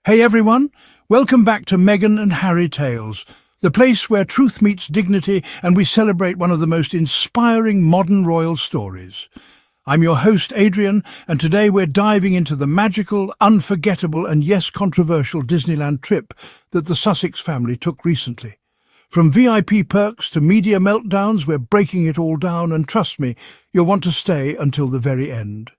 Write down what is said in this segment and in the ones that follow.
Hey everyone, welcome back to Meghan and Harry Tales, the place where truth meets dignity and we celebrate one of the most inspiring modern royal stories. I'm your host Adrian, and today we're diving into the magical, unforgettable and yes, controversial Disneyland trip that the Sussex family took recently. From VIP perks to media meltdowns, we're breaking it all down, and trust me, you'll want to stay until the very end.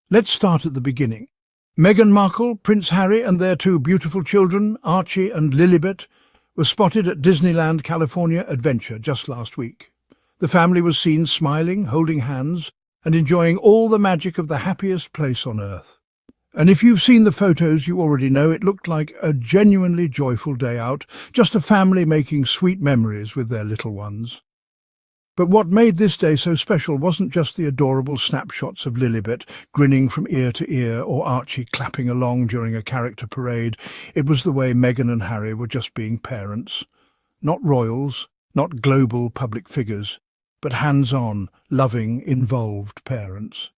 Let's start at the beginning. Meghan Markle, Prince Harry and their two beautiful children, Archie and Lilibet, were spotted at Disneyland California Adventure just last week. The family was seen smiling, holding hands, and enjoying all the magic of the happiest place on earth. And if you've seen the photos, you already know it looked like a genuinely joyful day out, just a family making sweet memories with their little ones. But what made this day so special wasn't just the adorable snapshots of Lilibet grinning from ear to ear or Archie clapping along during a character parade. It was the way Meghan and Harry were just being parents. Not royals, not global public figures, but hands-on, loving, involved parents.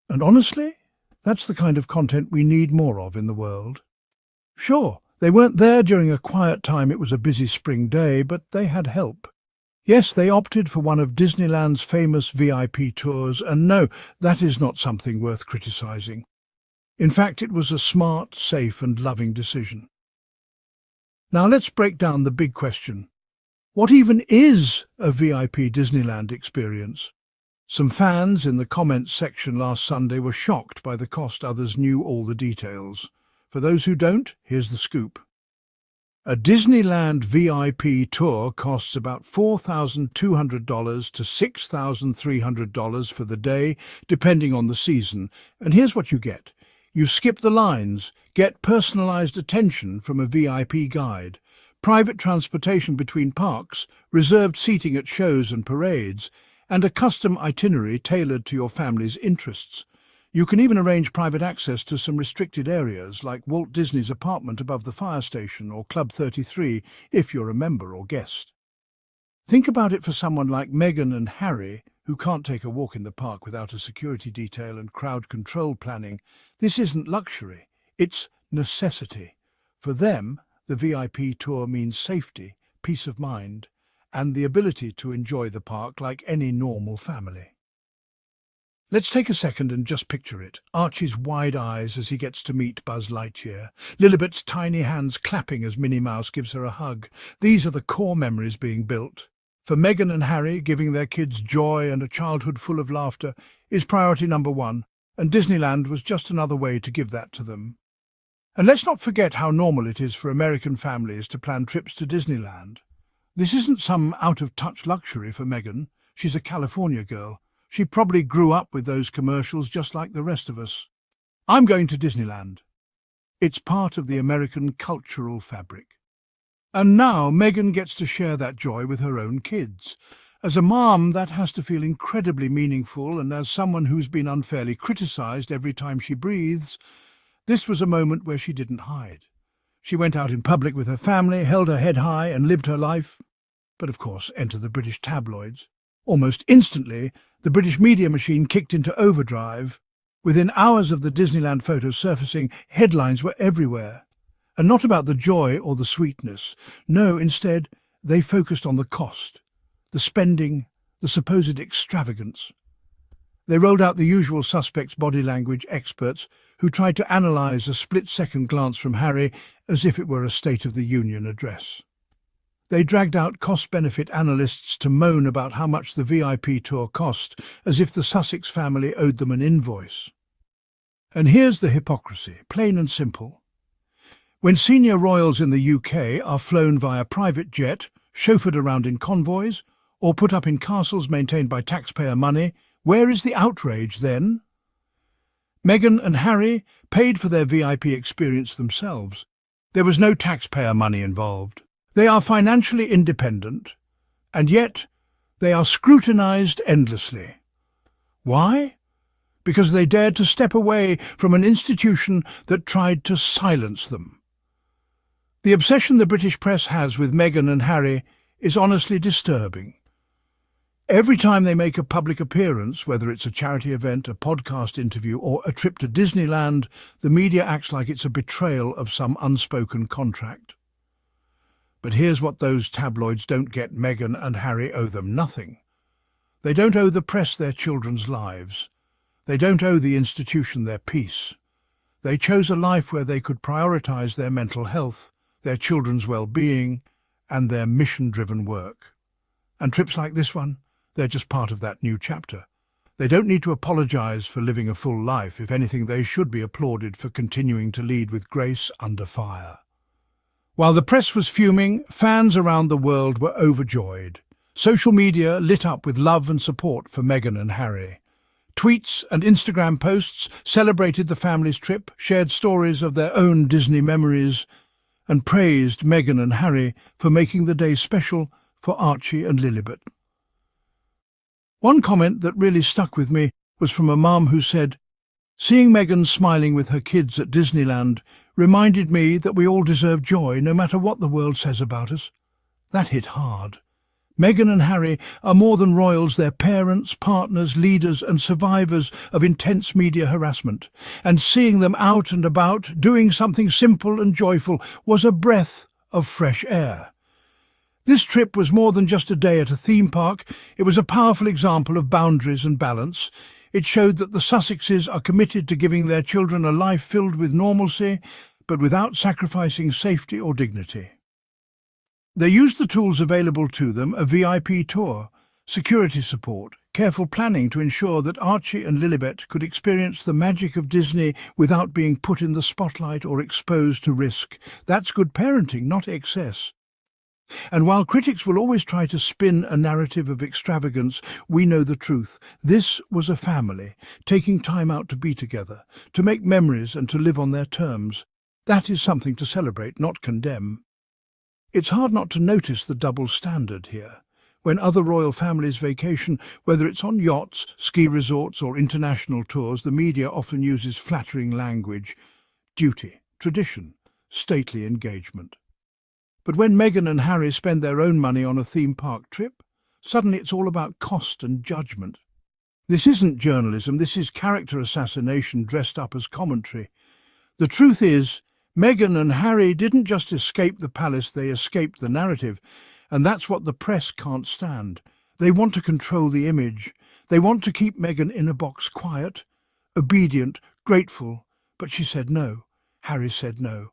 And honestly, that's the kind of content we need more of in the world. Sure, they weren't there during a quiet time, it was a busy spring day, but they had help. Yes, they opted for one of Disneyland's famous VIP tours, and no, that is not something worth criticising. In fact, it was a smart, safe and loving decision. Now let's break down the big question. What even is a VIP Disneyland experience? Some fans in the comments section last Sunday were shocked by the cost. Others knew all the details. For those who don't, here's the scoop. A Disneyland VIP tour costs about $4,200 to $6,300 for the day, depending on the season. And here's what you get. You skip the lines, get personalized attention from a VIP guide, private transportation between parks, reserved seating at shows and parades, and a custom itinerary tailored to your family's interests. You can even arrange private access to some restricted areas like Walt Disney's apartment above the fire station or Club 33 if you're a member or guest. Think about it for someone like Meghan and Harry, who can't take a walk in the park without a security detail and crowd control planning. This isn't luxury, it's necessity. For them, the VIP tour means safety, peace of mind, and the ability to enjoy the park like any normal family. Let's take a second and just picture it. Archie's wide eyes as he gets to meet Buzz Lightyear. Lilibet's tiny hands clapping as Minnie Mouse gives her a hug. These are the core memories being built. For Meghan and Harry, giving their kids joy and a childhood full of laughter is priority number one, and Disneyland was just another way to give that to them. And let's not forget how normal it is for American families to plan trips to Disneyland. This isn't some out-of-touch luxury for Meghan. She's a California girl. She probably grew up with those commercials just like the rest of us. I'm going to Disneyland. It's part of the American cultural fabric. And now Meghan gets to share that joy with her own kids. As a mom, that has to feel incredibly meaningful, and as someone who's been unfairly criticized every time she breathes, this was a moment where she didn't hide. She went out in public with her family, held her head high and lived her life. But of course, enter the British tabloids. Almost instantly, the British media machine kicked into overdrive. Within hours of the Disneyland photos surfacing, headlines were everywhere. And not about the joy or the sweetness. No, instead, they focused on the cost, the spending, the supposed extravagance. They rolled out the usual suspects body language experts who tried to analyse a split-second glance from Harry as if it were a State of the Union address. They dragged out cost-benefit analysts to moan about how much the VIP tour cost, as if the Sussex family owed them an invoice. And here's the hypocrisy, plain and simple. When senior royals in the UK are flown via private jet, chauffeured around in convoys, or put up in castles maintained by taxpayer money, where is the outrage then? Meghan and Harry paid for their VIP experience themselves. There was no taxpayer money involved. They are financially independent, and yet they are scrutinised endlessly. Why? Because they dared to step away from an institution that tried to silence them. The obsession the British press has with Meghan and Harry is honestly disturbing. Every time they make a public appearance, whether it's a charity event, a podcast interview, or a trip to Disneyland, the media acts like it's a betrayal of some unspoken contract. But here's what those tabloids don't get: Meghan and Harry owe them nothing. They don't owe the press their children's lives. They don't owe the institution their peace. They chose a life where they could prioritize their mental health, their children's well-being, and their mission-driven work. And trips like this one, they're just part of that new chapter. They don't need to apologize for living a full life. If anything, they should be applauded for continuing to lead with grace under fire. While the press was fuming, fans around the world were overjoyed. Social media lit up with love and support for Meghan and Harry. Tweets and Instagram posts celebrated the family's trip, shared stories of their own Disney memories, and praised Meghan and Harry for making the day special for Archie and Lilibet. One comment that really stuck with me was from a mum who said, "Seeing Meghan smiling with her kids at Disneyland reminded me that we all deserve joy no matter what the world says about us." That hit hard. Meghan and Harry are more than royals. They're parents, partners, leaders and survivors of intense media harassment. And seeing them out and about, doing something simple and joyful, was a breath of fresh air. This trip was more than just a day at a theme park. It was a powerful example of boundaries and balance. It showed that the Sussexes are committed to giving their children a life filled with normalcy, but without sacrificing safety or dignity. They used the tools available to them: a VIP tour, security support, careful planning to ensure that Archie and Lilibet could experience the magic of Disney without being put in the spotlight or exposed to risk. That's good parenting, not excess. And while critics will always try to spin a narrative of extravagance, we know the truth. This was a family, taking time out to be together, to make memories and to live on their terms. That is something to celebrate, not condemn. It's hard not to notice the double standard here. When other royal families vacation, whether it's on yachts, ski resorts or international tours, the media often uses flattering language: duty, tradition, stately engagement. But when Meghan and Harry spend their own money on a theme park trip, suddenly it's all about cost and judgment. This isn't journalism, this is character assassination dressed up as commentary. The truth is, Meghan and Harry didn't just escape the palace, they escaped the narrative. And that's what the press can't stand. They want to control the image. They want to keep Meghan in a box, quiet, obedient, grateful. But she said no. Harry said no.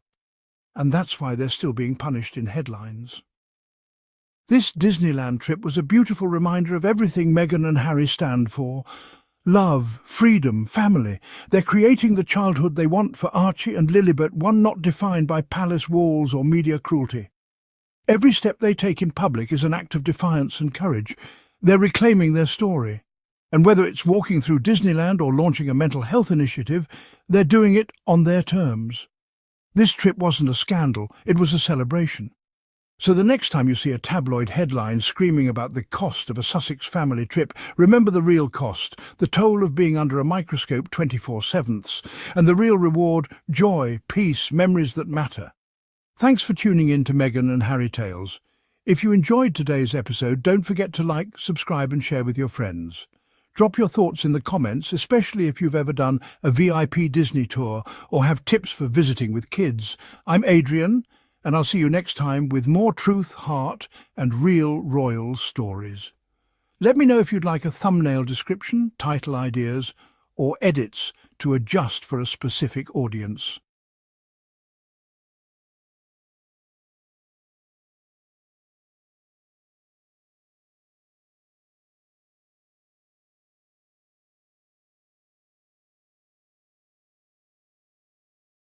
And that's why they're still being punished in headlines. This Disneyland trip was a beautiful reminder of everything Meghan and Harry stand for: love, freedom, family. They're creating the childhood they want for Archie and Lilibet, one not defined by palace walls or media cruelty. Every step they take in public is an act of defiance and courage. They're reclaiming their story. And whether it's walking through Disneyland or launching a mental health initiative, they're doing it on their terms. This trip wasn't a scandal, it was a celebration. So the next time you see a tabloid headline screaming about the cost of a Sussex family trip, remember the real cost, the toll of being under a microscope 24/7, and the real reward: joy, peace, memories that matter. Thanks for tuning in to Meghan and Harry Tales. If you enjoyed today's episode, don't forget to like, subscribe and share with your friends. Drop your thoughts in the comments, especially if you've ever done a VIP Disney tour or have tips for visiting with kids. I'm Adrian, and I'll see you next time with more truth, heart, and real royal stories. Let me know if you'd like a thumbnail description, title ideas, or edits to adjust for a specific audience.